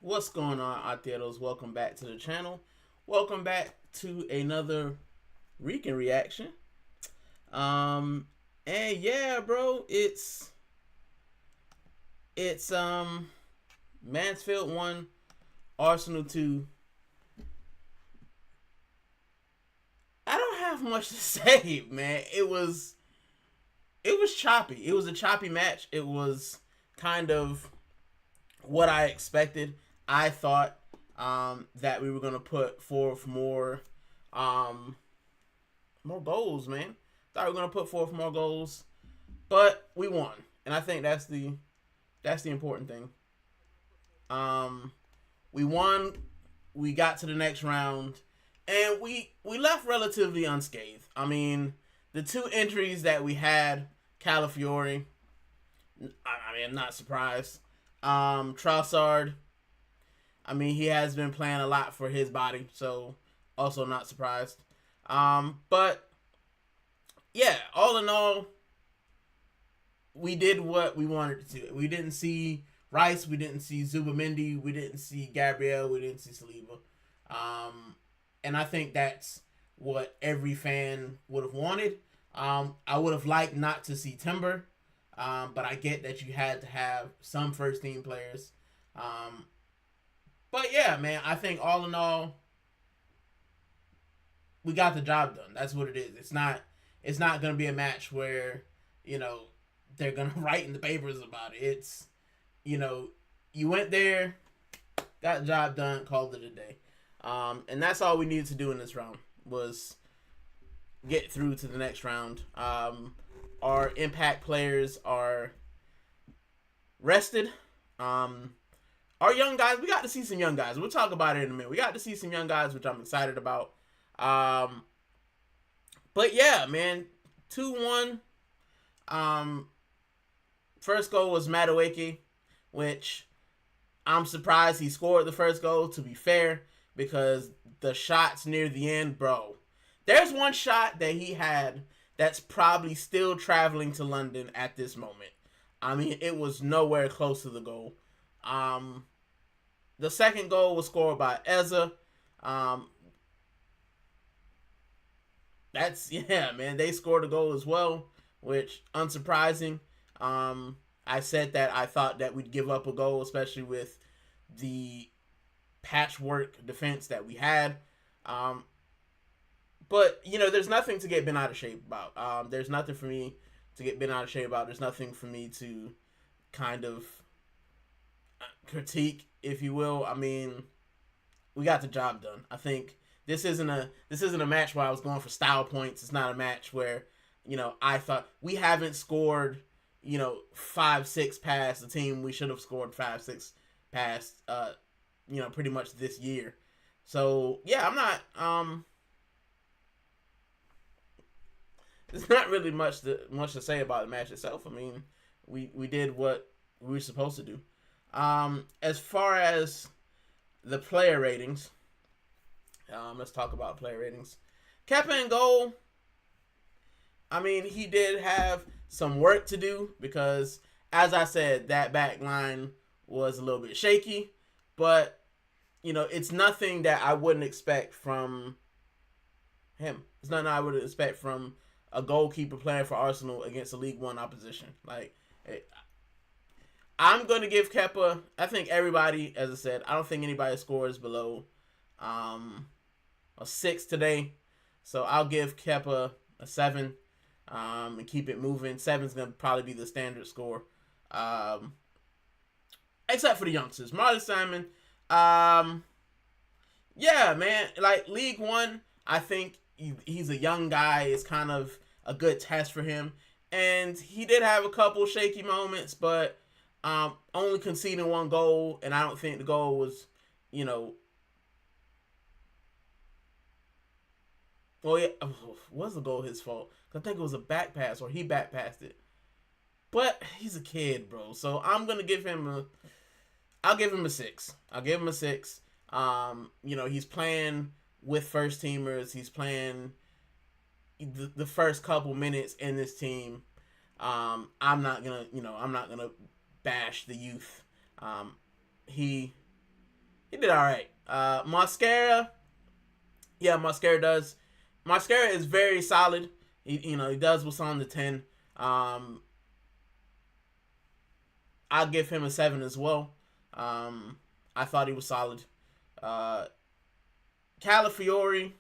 What's going on, Arteros? Welcome back to the channel. Welcome back to another Rican reaction. Um, and yeah, bro, it's Mansfield 1, Arsenal 2. I don't have much to say, man. It was choppy. It was a choppy match. It was kind of what I expected. I thought that we were gonna put forth um, more goals, man. Thought we were gonna put forth more goals, but we won, and I think that's the important thing. Um, we won. We got to the next round, and we left relatively unscathed. I mean, the two injuries that we had, Calafiore. I mean, I'm not surprised. Trossard. I mean, he has been playing a lot for his body, so also not surprised. But yeah, all in all, we did what we wanted to do. We didn't see Rice, we didn't see Zubamendi, we didn't see Gabriel, we didn't see Saliba. And I think that's what every fan would have wanted. I would have liked not to see Timber, but I get that you had to have some first team players. Um, but yeah, man, I think all in all, we got the job done. That's what it is. It's not gonna be a match where you know they're gonna write in the papers about it. It's you know you went there, got the job done, called it a day, and that's all we needed to do in this round was get through to the next round. Our impact players are rested. Um, our young guys, we got to see some young guys. We'll talk about it in a minute. We got to see some young guys, which I'm excited about. Um, but yeah, man, 2-1. Um, First goal was Madueke, which I'm surprised he scored the first goal, to be fair, because the shots near the end, bro. There's one shot that he had that's probably still traveling to London at this moment. I mean, it was nowhere close to the goal. Um, the second goal was scored by Eza. Um, yeah, man. They scored a goal as well, which unsurprising. I said that I thought that we'd give up a goal, especially with the patchwork defense that we had. Um, but there's nothing to get bent out of shape about. There's nothing for me to get bent out of shape about. There's nothing for me to kind of critique, if you will. I mean, we got the job done. I think this isn't a match where I was going for style points. It's not a match where I thought we haven't scored 5-6 past the team we should have scored 5-6 past pretty much this year. So yeah, I'm not there's not really much to say about the match itself. I mean, we did what we were supposed to do. As far as the player ratings, let's talk about player ratings. Kepa in goal. I mean, he did have some work to do because, as I said, that back line was a little bit shaky. But, it's nothing that I wouldn't expect from him. It's nothing I would expect from a goalkeeper playing for Arsenal against a League One opposition. Like, I'm going to give Kepa, I think everybody, as I said, I don't think anybody scores below a 6 today. So I'll give Kepa a 7 and keep it moving. 7's going to probably be the standard score. Except for the youngsters. Marley Simon, yeah, man, like League One, I think he's a young guy. It's kind of a good test for him. And he did have a couple shaky moments, but only conceding one goal, and I don't think the goal was, well, yeah, was the goal his fault? I think it was a back pass, or he back passed it. But he's a kid, bro. So I'm gonna give him I'll give him a 6. I'll give him a 6. He's playing with first teamers. He's playing the first couple minutes in this team. I'm not gonna bash the youth. He He did all right. Mascara, yeah, Mascara is very solid. He does what's on the 10. Um, I'll give him a 7 as well. I thought he was solid. Uh, Calafiore,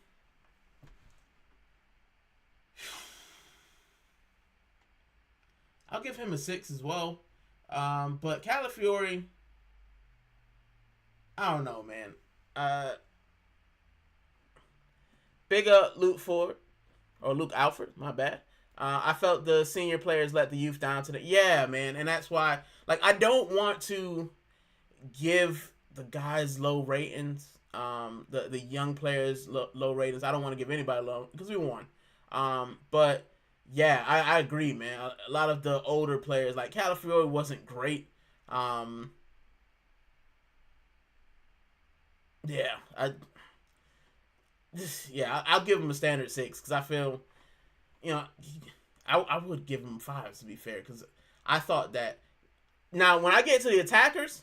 I'll give him a 6 as well. But Calafiore, I don't know, man. Uh, Big up Luke Alford, my bad. I felt the senior players let the youth down today. Yeah, man, and that's why, like, I don't want to give the guys low ratings. The young players low ratings. I don't want to give anybody low because we won. But yeah, I agree, man. A lot of the older players, like Calafiore, wasn't great. Yeah, I'll give him a standard 6 because I feel, you know, I would give him 5 to be fair because I thought that. Now, when I get to the attackers,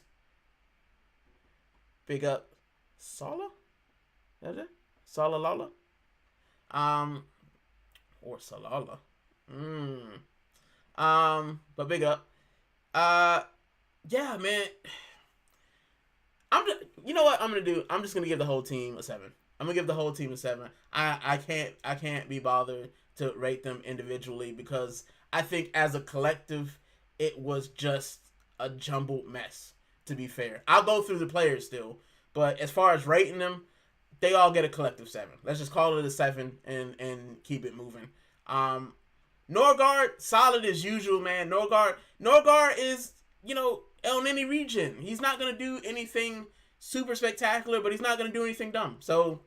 big up Sala, is it Sala Lala, or Salala, but big up, yeah, man. You know what I'm gonna do? I'm just gonna give the whole team a 7. I'm gonna give the whole team a 7. I can't be bothered to rate them individually because I think as a collective, it was just a jumbled mess. To be fair, I'll go through the players still, but as far as rating them, they all get a collective 7. Let's just call it a 7 and keep it moving. Norgard, solid as usual, man. Norgard is, on any region. He's not going to do anything super spectacular, but he's not going to do anything dumb. So,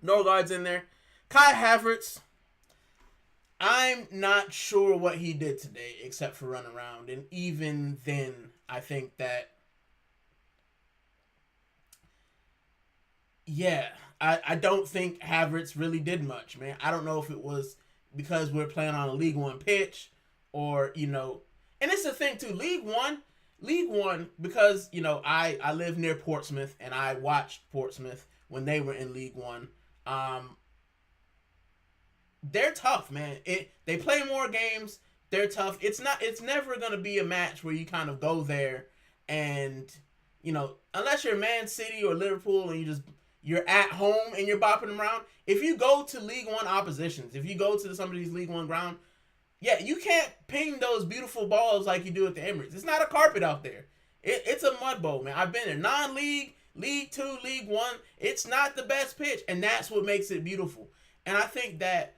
Norgard's in there. Kai Havertz, I'm not sure what he did today except for run around. And even then, I think that, yeah, I don't think Havertz really did much, man. I don't know if it was because we're playing on a League One pitch or, and it's the thing too, League One, because, I live near Portsmouth and I watched Portsmouth when they were in League One. They're tough, man. They play more games. They're tough. It's never going to be a match where you kind of go there and, unless you're Man City or Liverpool and you're at home and you're bopping them around. If you go to League One oppositions, if you go to some of these League One ground, yeah, you can't ping those beautiful balls like you do at the Emirates. It's not a carpet out there. It's a mud bowl, man. I've been in non-league, League 2, League 1. It's not the best pitch, and that's what makes it beautiful. And I think that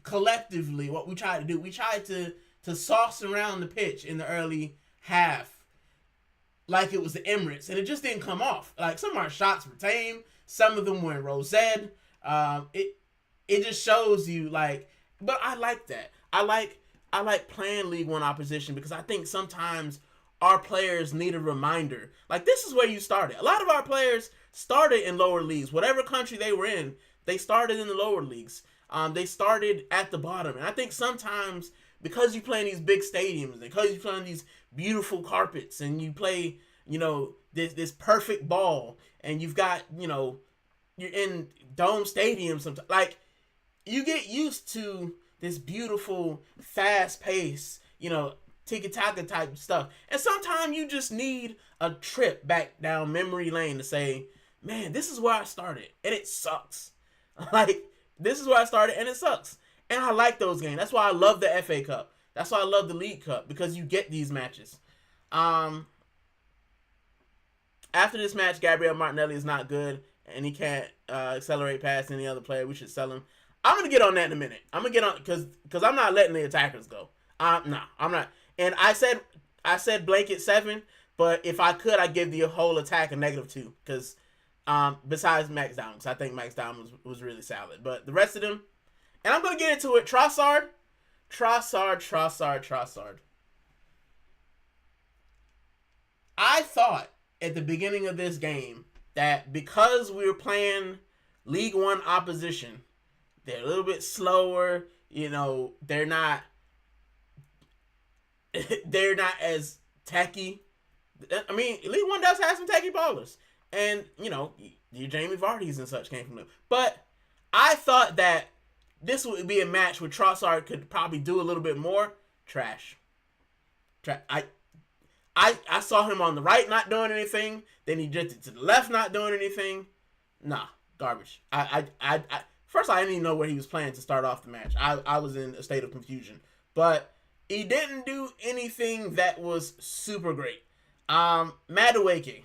collectively, what we tried to do, we tried to sauce around the pitch in the early half like it was the Emirates, and it just didn't come off. Like, some of our shots were tame. Some of them were in Rosette. It just shows you, like, but I like that. I like playing League One opposition because I think sometimes our players need a reminder. Like, this is where you started. A lot of our players started in lower leagues. Whatever country they were in, they started in the lower leagues. They started at the bottom. And I think sometimes because you play in these big stadiums and because you play in these beautiful carpets and you play, this perfect ball and you've got, you're in dome stadiums sometimes. Like, you get used to this beautiful, fast pace, tiki-taka type stuff. And sometimes you just need a trip back down memory lane to say, man, this is where I started. And it sucks. Like, this is where I started and it sucks. And I like those games. That's why I love the FA Cup. That's why I love the League Cup. Because you get these matches. After this match, Gabriel Martinelli is not good. And he can't accelerate past any other player. We should sell him. I'm going to get on that in a minute. I'm going to get on, because I'm not letting the attackers go. No, I'm not. And I said blanket 7, but if I could, I'd give the whole attack a -2. Because besides Max Down, because I think Max Down was really solid. But the rest of them, and I'm going to get into it. Trossard. I thought at the beginning of this game that because we were playing League One opposition, they're a little bit slower. They're not as techy. I mean, League One does have some techy ballers. And, your Jamie Vardy's and such came from them. But I thought that this would be a match where Trossard could probably do a little bit more. Trash. I saw him on the right not doing anything. Then he drifted to the left not doing anything. Nah, garbage. First I didn't even know where he was playing to start off the match. I was in a state of confusion. But he didn't do anything that was super great. Madueke.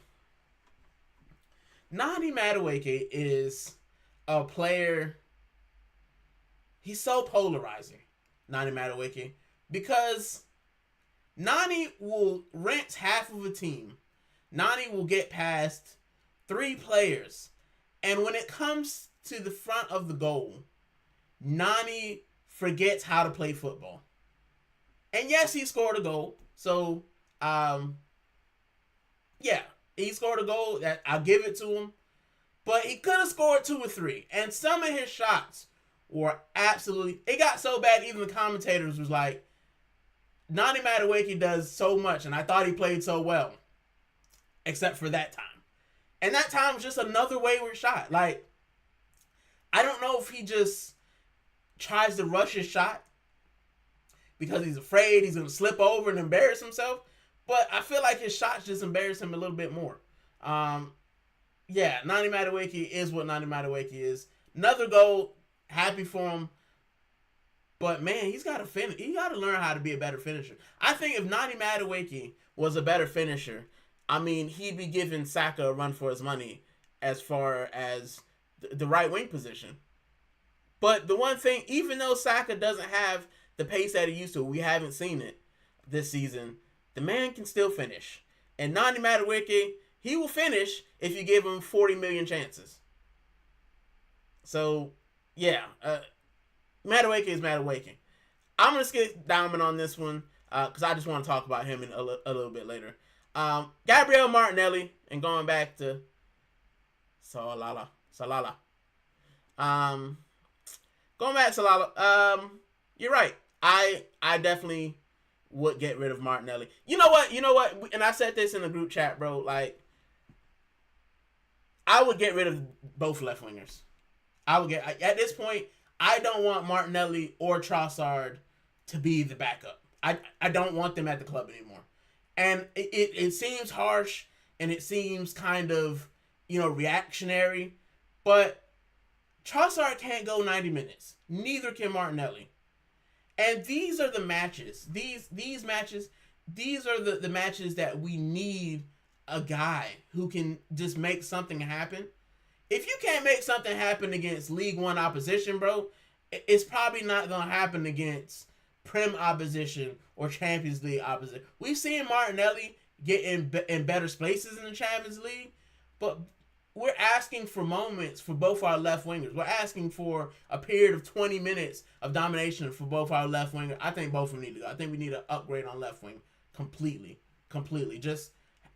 Nani Madueke is a player. He's so polarizing, Nani Madueke, because Nani will rinse half of a team. Nani will get past 3 players. And when it comes to the front of the goal, Nani forgets how to play football. And yes, he scored a goal. So, yeah, he scored a goal. That I'll give it to him. But he could have scored 2 or 3. And some of his shots were absolutely... It got so bad, even the commentators was like, Nani Madueke does so much, and I thought he played so well. Except for that time. And that time was just another wayward shot. Like, I don't know if he just tries to rush his shot because he's afraid he's going to slip over and embarrass himself. But I feel like his shots just embarrass him a little bit more. Yeah, Nani Madueke is what Nani Madueke is. Another goal, happy for him. But man, he's got to finish. He got to learn how to be a better finisher. I think if Nani Madueke was a better finisher, I mean, he'd be giving Saka a run for his money as far as the right wing position. But the one thing, even though Saka doesn't have the pace that he used to, we haven't seen it this season, the man can still finish. And Nani Madueke, he will finish if you give him 40 million chances. So, yeah, Madueke is Madueke. I'm going to skip Diamond on this one because I just want to talk about him in a little bit later. Gabriel Martinelli, and going back to Salala. Going back to Salala, you're right. I definitely would get rid of Martinelli. You know what? And I said this in the group chat, bro. Like, I would get rid of both left wingers. At this point, I don't want Martinelli or Trossard to be the backup. I don't want them at the club anymore. And it seems harsh and it seems kind of, reactionary. But Trossard can't go 90 minutes. Neither can Martinelli. And these are the matches. These matches, these are the matches that we need a guy who can just make something happen. If you can't make something happen against League One opposition, bro, it's probably not going to happen against Prem opposition or Champions League opposition. We've seen Martinelli get in better spaces in the Champions League, but we're asking for moments for both our left wingers. We're asking for a period of 20 minutes of domination for both our left wingers. I think both of them need to go. I think we need an upgrade on left wing completely. Just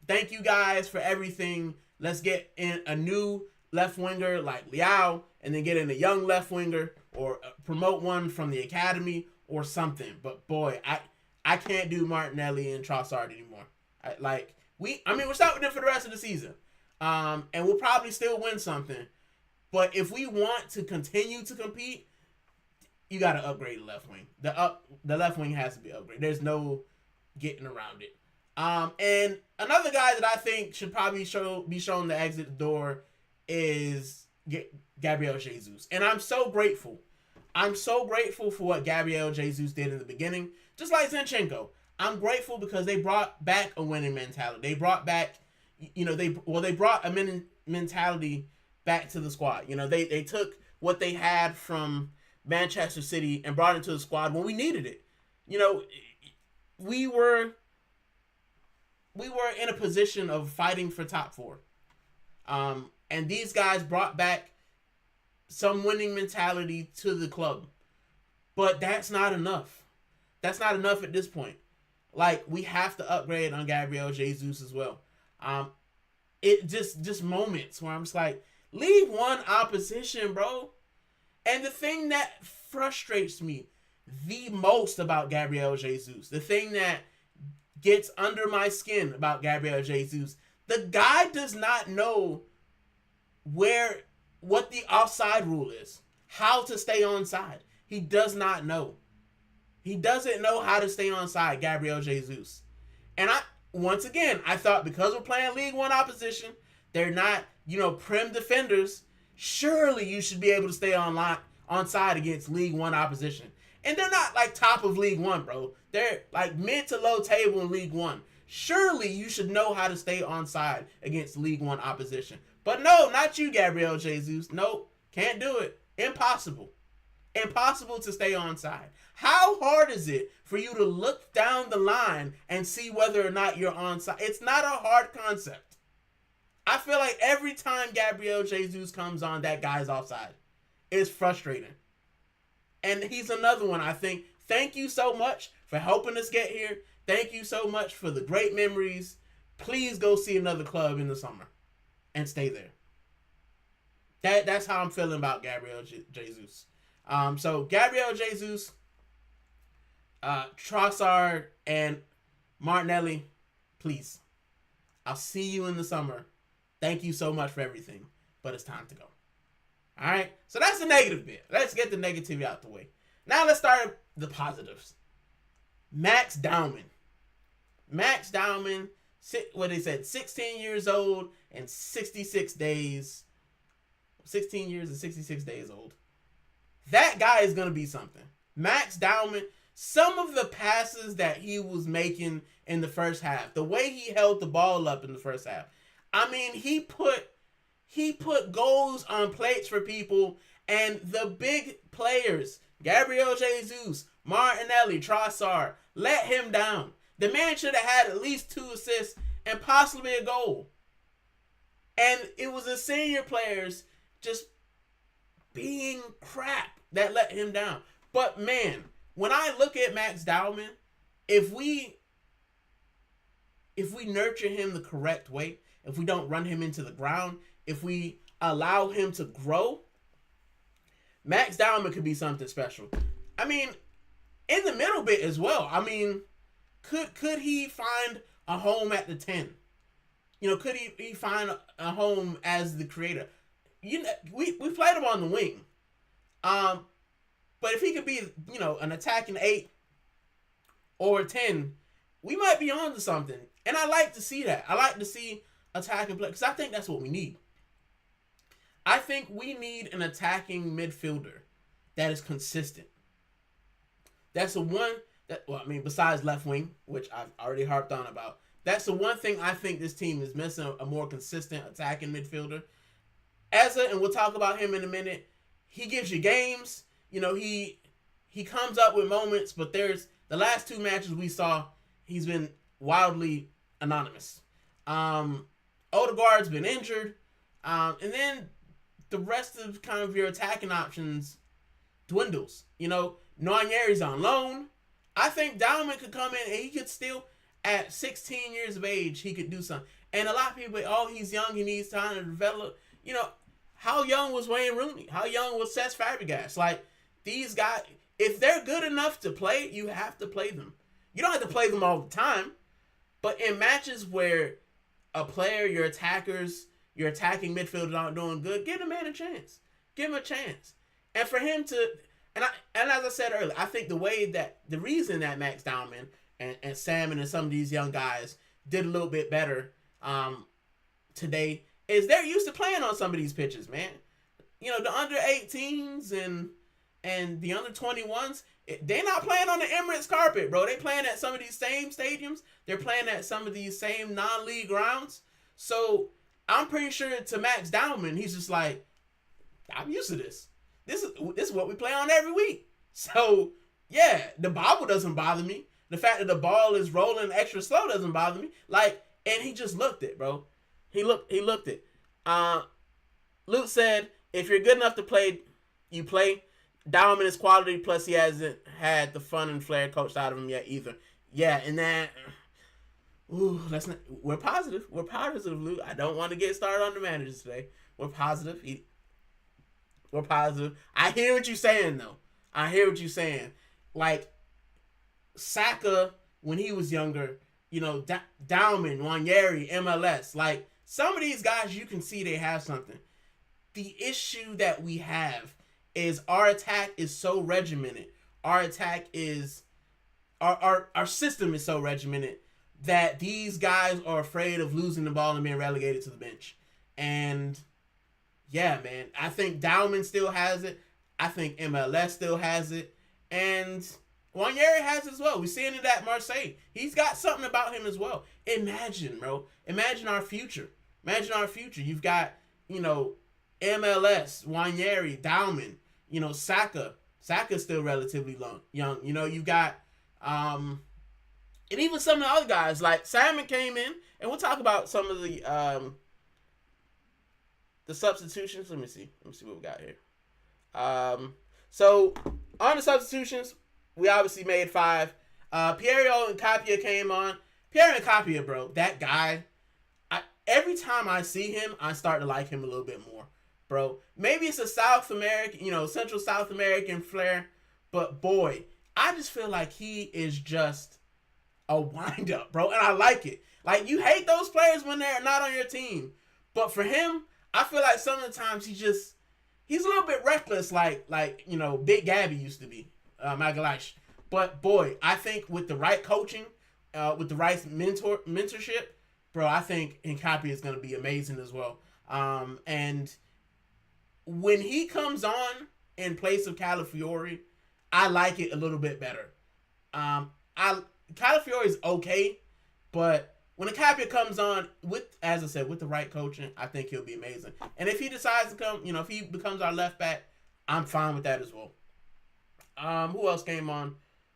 thank you guys for everything. Let's get in a new left winger like Liao, and then get in a young left winger or promote one from the academy or something. But boy, I can't do Martinelli and Trossard anymore. We're stuck with them for the rest of the season. And we'll probably still win something. But if we want to continue to compete, you got to upgrade the left wing. The left wing has to be upgraded. There's no getting around it. And another guy that I think should probably be shown to exit the door is Gabriel Jesus. And I'm so grateful. I'm so grateful for what Gabriel Jesus did in the beginning. Just like Zinchenko. I'm grateful because they brought back a winning mentality. They brought back, they brought a mentality back to the squad. They took what they had from Manchester City and brought it to the squad when we needed it. We were in a position of fighting for top 4. And these guys brought back some winning mentality to the club. But that's not enough. That's not enough at this point. Like, we have to upgrade on Gabriel Jesus as well. It just moments where I'm just like, League One opposition, bro. And the thing that frustrates me the most about Gabriel Jesus, the thing that gets under my skin about Gabriel Jesus, The guy does not know what the offside rule is, how to stay onside. He does not know. He doesn't know how to stay onside, Gabriel Jesus. And once again, I thought because we're playing League One opposition, they're not, prim defenders. Surely you should be able to stay onside against League One opposition. And they're not like top of League One, bro. They're like mid to low table in League One. Surely you should know how to stay onside against League One opposition. But no, not you, Gabriel Jesus. Nope, can't do it. Impossible. Impossible to stay onside. How hard is it for you to look down the line and see whether or not you're onside? It's not a hard concept. I feel like every time Gabriel Jesus comes on, that guy's offside. It's frustrating. And he's another one, I think. Thank you so much for helping us get here. Thank you so much for the great memories. Please go see another club in the summer and stay there. That's how I'm feeling about Gabriel Jesus. So Gabriel Jesus, Trossard, and Martinelli, please. I'll see you in the summer. Thank you so much for everything, but it's time to go. All right, so that's the negative bit. Let's get the negativity out the way. Now let's start the positives. Max Dowman. Max Dowman, what they said, 16 years old and 66 days. 16 years and 66 days old. That guy is going to be something. Max Dowman, some of the passes that he was making in the first half, the way he held the ball up in the first half. I mean, he put goals on plates for people, and the big players, Gabriel Jesus, Martinelli, Trossard, let him down. The man should have had at least 2 assists and possibly a goal. And it was the senior players just being crap that let him down. But man, when I look at Max Dowman, if we nurture him the correct way, if we don't run him into the ground, if we allow him to grow, Max Dowman could be something special. I mean, in the middle bit as well. I mean, could he find a home at the 10? Could he find a home as the creator? We played him on the wing. But if he could be, an attacking 8 or a 10, we might be on to something. And I like to see that. I like to see attacking play because I think that's what we need. I think we need an attacking midfielder that is consistent. That's the one besides left wing, which I've already harped on about. That's the one thing I think this team is missing, a more consistent attacking midfielder. Eza, and we'll talk about him in a minute, he gives you games. He comes up with moments, but there's the last 2 matches we saw, he's been wildly anonymous. Odegaard's been injured. And then the rest of kind of your attacking options dwindles. Nwaneri's on loan. I think Dowman could come in and he could still, at 16 years of age, he could do something. And a lot of people, he's young, he needs time to develop. How young was Wayne Rooney? How young was Cesc Fabregas? Like, these guys, if they're good enough to play, you have to play them. You don't have to play them all the time. But in matches where a player, your attackers, your attacking midfielders aren't doing good, give the man a chance. Give him a chance. And for him to, and as I said earlier, I think the reason that Max Dowman and Salmon and some of these young guys did a little bit better today is they're used to playing on some of these pitches, man. The under 18s and the under 21s, they're not playing on the Emirates carpet, bro. They playing at some of these same stadiums. They're playing at some of these same non-league grounds. So I'm pretty sure to Max Dowman, he's just like, I'm used to this. This is what we play on every week. So yeah, the bobble doesn't bother me. The fact that the ball is rolling extra slow doesn't bother me. And he just looked it, bro. He looked it. Luke said, if you're good enough to play, you play. Dowman is quality, plus he hasn't had the fun and flair coached out of him yet either. Yeah, and that, we're positive. We're positive, Luke. I don't want to get started on the managers today. We're positive. We're positive. I hear what you're saying, though. Like, Saka, when he was younger, Dauman, Wanyeri, MLS. Like, some of these guys, you can see they have something. The issue that we have is our attack is so regimented. Our attack is our system is so regimented that these guys are afraid of losing the ball and being relegated to the bench. And yeah, man, I think Dauman still has it. I think MLS still has it. And Wanyeri has it as well. We're seeing it at Marseille. He's got something about him as well. Imagine, bro. Imagine our future. You've got, MLS, Wanyeri, Dauman, Saka. Saka's still relatively young. You've got, and even some of the other guys, like Salmon came in, and we'll talk about some of the substitutions. Let me see what we got here. So on the substitutions, we obviously made 5. Piero and Capia came on. Piero and Capia, bro, that guy, every time I see him, I start to like him a little bit more, bro. Maybe it's a South American, Central South American flair, but boy, I just feel like he is just a wind-up, bro, and I like it. Like, you hate those players when they're not on your team, but for him, I feel like some of the times he's a little bit reckless, like Big Gabby used to be, Magalash. But boy, I think with the right coaching, with the right mentorship, bro, I think Hincapi is going to be amazing as well. And when he comes on in place of Calafiore, I like it a little bit better. Calafiore is okay, but when Hincapi comes on as I said, with the right coaching, I think he'll be amazing. And if he decides to come, if he becomes our left back, I'm fine with that as well. Who else came on?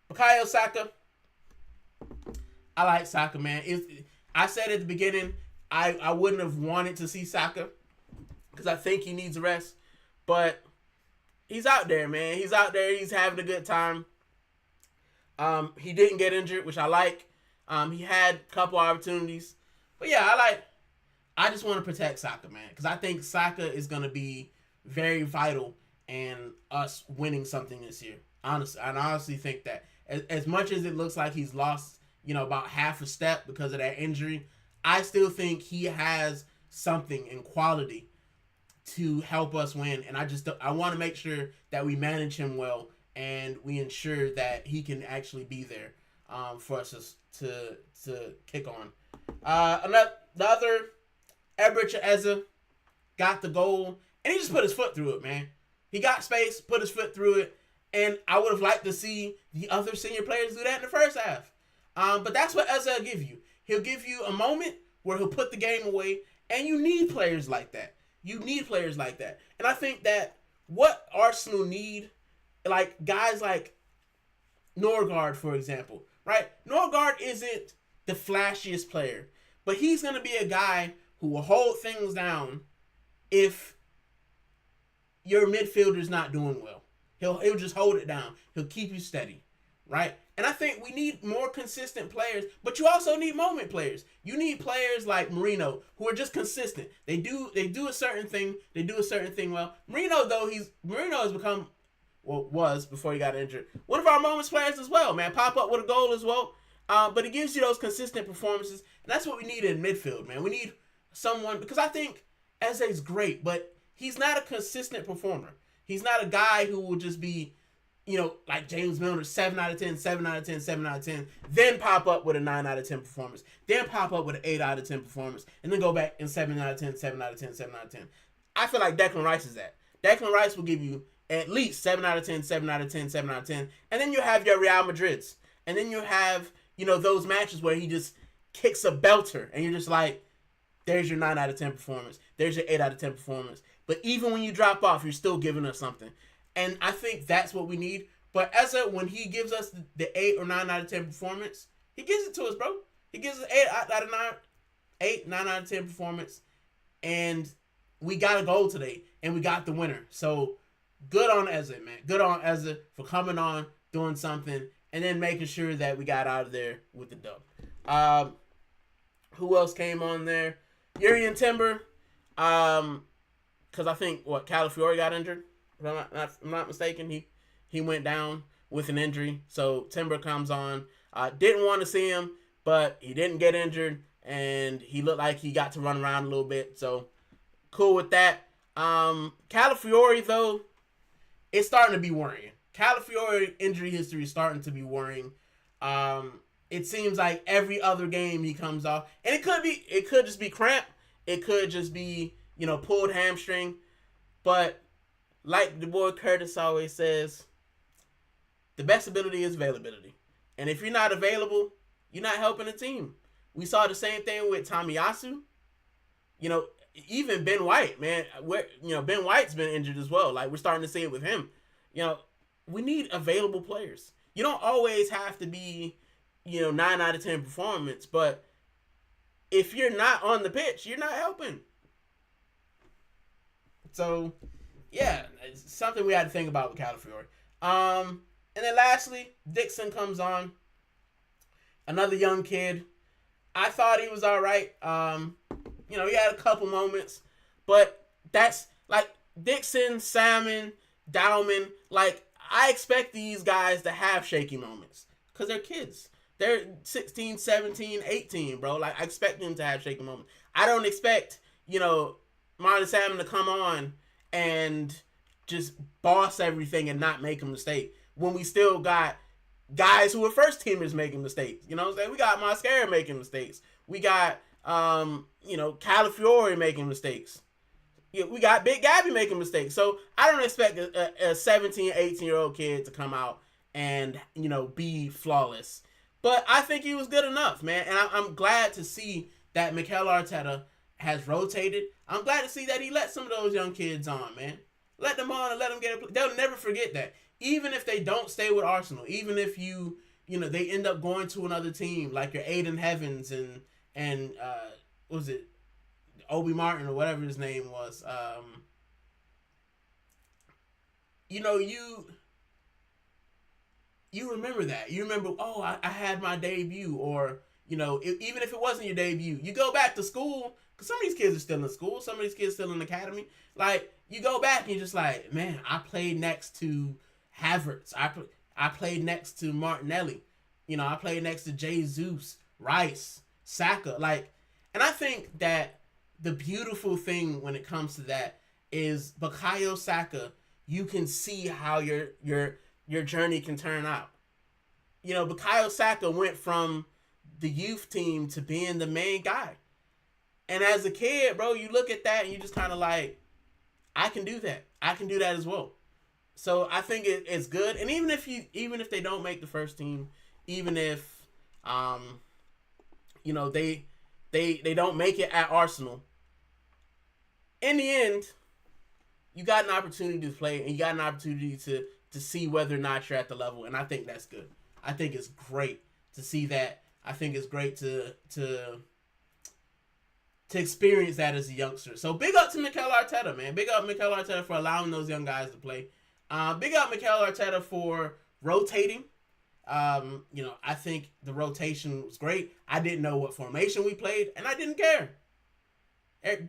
Bukayo Saka. I like Saka, man. I said at the beginning, I wouldn't have wanted to see Saka because I think he needs a rest. But he's out there, man. He's out there. He's having a good time. He didn't get injured, which I like. He had a couple opportunities. But yeah, I just want to protect Saka, man. Because I think Saka is going to be very vital in us winning something this year. Honestly, I honestly think that. As much as it looks like he's lost, about half a step because of that injury, I still think he has something in quality to help us win. And I want to make sure that we manage him well and we ensure that he can actually be there for us to kick on. The other, Ebrich Eze got the goal, and he just put his foot through it, man. He got space, put his foot through it, and I would have liked to see the other senior players do that in the first half. But that's what Eze will give you. He'll give you a moment where he'll put the game away, and you need players like that. And I think that what Arsenal need, like guys like Norgard, for example, right? Norgard isn't the flashiest player, but he's going to be a guy who will hold things down if your midfielder's not doing well. He'll just hold it down. He'll keep you steady, right? And I think we need more consistent players, but you also need moment players. You need players like Marino who are just consistent. They do a certain thing. They do a certain thing well. Marino has become, was before he got injured, one of our moments players as well, man. Pop up with a goal as well. But it gives you those consistent performances, and that's what we need in midfield, man. We need someone, because I think Eze's great, but he's not a consistent performer. He's not a guy who will just be, like James Milner, 7 out of 10, 7 out of 10, 7 out of 10, then pop up with a 9 out of 10 performance, then pop up with an 8 out of 10 performance, and then go back and 7 out of 10, 7 out of 10, 7 out of 10. I feel like Declan Rice is that. Declan Rice will give you at least 7 out of 10, 7 out of 10, 7 out of 10, and then you have your Real Madrids, and then you have, those matches where he just kicks a belter, and you're just like, there's your 9 out of 10 performance, there's your 8 out of 10 performance. But even when you drop off, you're still giving us something. And I think that's what we need. But Eze, when he gives us the 8 or 9 out of 10 performance, he gives it to us, bro. He gives us 8, 9 out of 10 performance. And we got a goal today. And we got the winner. So good on Eze, man. Good on Eze for coming on, doing something, and then making sure that we got out of there with the dub. Who else came on there? Urian Timber. Because I think, Calafiore got injured? If I'm not mistaken. He went down with an injury. So Timber comes on. Didn't want to see him, but he didn't get injured, and he looked like he got to run around a little bit. So cool with that. Calafiore, though, it's starting to be worrying. Calafiore injury history is starting to be worrying. It seems like every other game he comes off, and it could just be cramp. It could just be, pulled hamstring. But like the boy Curtis always says, the best ability is availability. And if you're not available, you're not helping the team. We saw the same thing with Tomiyasu. Even Ben White, man. Ben White's been injured as well. Like, we're starting to see it with him. We need available players. You don't always have to be, 9 out of 10 performance, but if you're not on the pitch, you're not helping. So, yeah, it's something we had to think about with Calafiore. And then lastly, Dixon comes on. Another young kid. I thought he was all right. He had a couple moments, but that's like Dixon, Salmon, Dowman. Like, I expect these guys to have shaky moments because they're kids. They're 16, 17, 18, bro. Like, I expect them to have shaky moments. I don't expect, Marlon Salmon to come on and just boss everything and not make a mistake when we still got guys who are first teamers making mistakes. You know what I'm saying? We got Mascara making mistakes. We got, Calafiore making mistakes. We got Big Gabby making mistakes. So I don't expect a 17, 18-year-old kid to come out and, be flawless. But I think he was good enough, man. And I'm glad to see that Mikel Arteta has rotated. I'm glad to see that he let some of those young kids on, man. Let them on and let them get a... They'll never forget that. Even if they don't stay with Arsenal, even if they end up going to another team, like your Aiden Heavens and what was it? Obi Martin or whatever his name was. You remember that. You remember, I had my debut. Or, even if it wasn't your debut, you go back to school, because some of these kids are still in school. Some of these kids are still in the academy. Like, you go back and you're just like, man, I played next to Havertz. I played next to Martinelli. I played next to Jesus, Rice, Saka. Like, and I think that the beautiful thing when it comes to that is Bukayo Saka, you can see how your journey can turn out. Bukayo Saka went from the youth team to being the main guy. And as a kid, bro, you look at that and you just kind of like, I can do that. I can do that as well. So I think it's good. And even if they don't make the first team, even if they don't make it at Arsenal, in the end, you got an opportunity to play and you got an opportunity to see whether or not you're at the level. And I think that's good. I think it's great to see that. I think it's great to experience that as a youngster. So big up to Mikel Arteta, man. Big up Mikel Arteta for allowing those young guys to play. Big up Mikel Arteta for rotating. I think the rotation was great. I didn't know what formation we played, and I didn't care.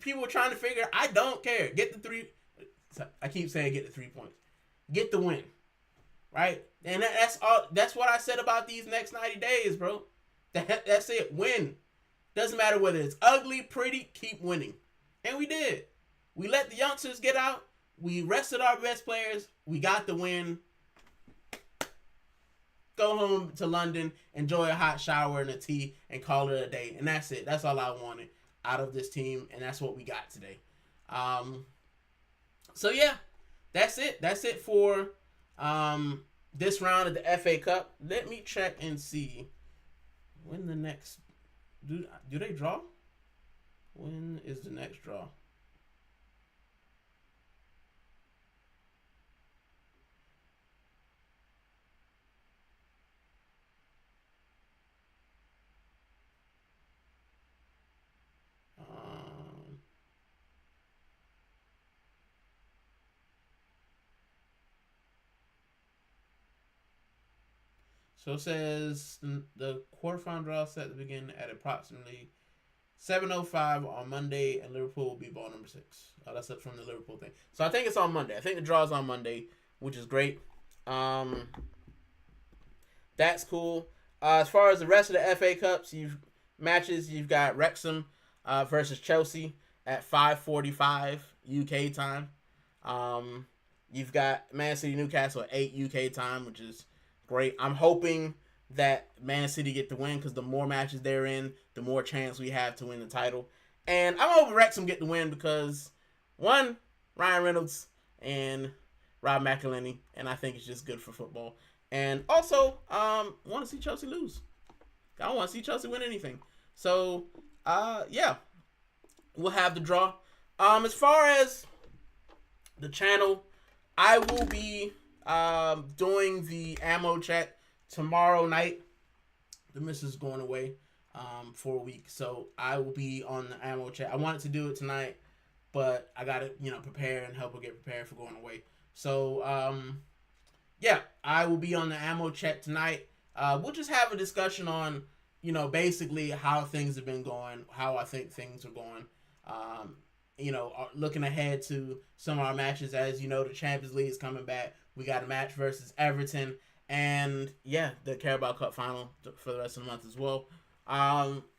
People were trying to figure. I don't care. Get the 3. I keep saying get the 3 points. Get the win, right? And that's all. That's what I said about these next 90 days, bro. That's it. Win. Doesn't matter whether it's ugly, pretty. Keep winning, and we did. We let the youngsters get out. We rested our best players. We got the win. Go home to London, enjoy a hot shower and a tea, and call it a day. And that's it. That's all I wanted out of this team, and that's what we got today. So yeah, that's it. That's it for this round of the FA Cup. Let me check and see when the next do they draw? When is the next draw? So it says the quarterfinal draw set to begin at approximately 7:05 on Monday, and Liverpool will be ball number 6. That's up from the Liverpool thing. So I think it's on Monday. I think the draw is on Monday, which is great. That's cool. As far as the rest of the FA Cups, you've got Wrexham versus Chelsea at 5:45 UK time. You've got Man City Newcastle at 8 UK time, which is great. I'm hoping that Man City get the win because the more matches they're in, the more chance we have to win the title. And I'm hoping Wrexham get the win because, one, Ryan Reynolds and Rob McElhenney, and I think it's just good for football. And also, want to see Chelsea lose. I don't want to see Chelsea win anything. So, yeah, we'll have the draw. As far as the channel, I will be doing the ammo check tomorrow night. The missus is going away for a week, so I will be on the ammo check. I wanted to do it tonight, but I gotta prepare and help her get prepared for going away. So yeah, I will be on the ammo check tonight. We'll just have a discussion on basically how things have been going, how I think things are going. Looking ahead to some of our matches. As you know, the Champions League is coming back. We got a match versus Everton, and yeah, the Carabao Cup final for the rest of the month as well.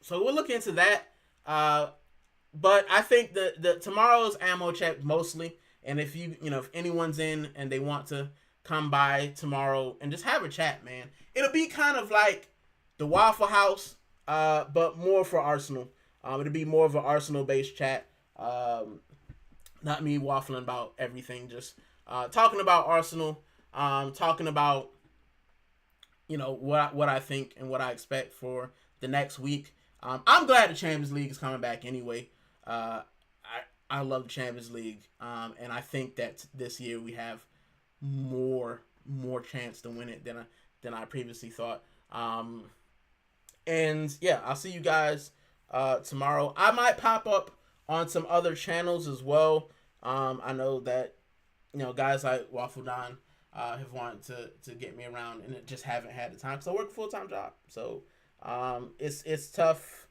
So we'll look into that. But I think the tomorrow's ammo check mostly, and if if anyone's in and they want to come by tomorrow and just have a chat, man, it'll be kind of like the Waffle House, but more for Arsenal. It'll be more of an Arsenal-based chat. Not me waffling about everything, just talking about Arsenal, talking about what I think and what I expect for the next week. I'm glad the Champions League is coming back anyway. I love the Champions League, and I think that this year we have more chance to win it than I previously thought. And yeah, I'll see you guys tomorrow. I might pop up on some other channels as well. I know that guys like Waffle Don have wanted to get me around, and just haven't had the time because I work a full-time job. So it's tough,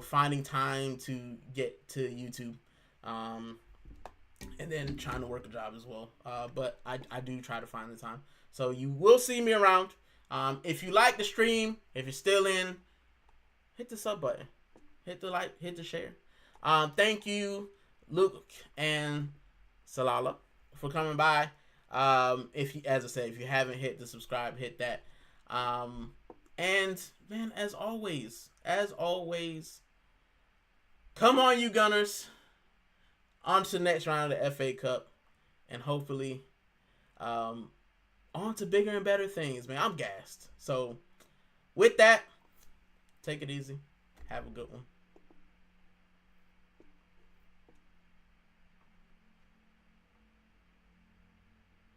finding time to get to YouTube, and then trying to work a job as well. But I do try to find the time. So you will see me around. If you like the stream, if you're still in, hit the sub button, hit the like, hit the share. Thank you, Luke and Salala, for coming by. As I said, if you haven't hit the subscribe, hit that. And man, as always, come on, you Gunners, on to the next round of the FA Cup, and hopefully, on to bigger and better things, man. I'm gassed. So, with that, take it easy. Have a good one.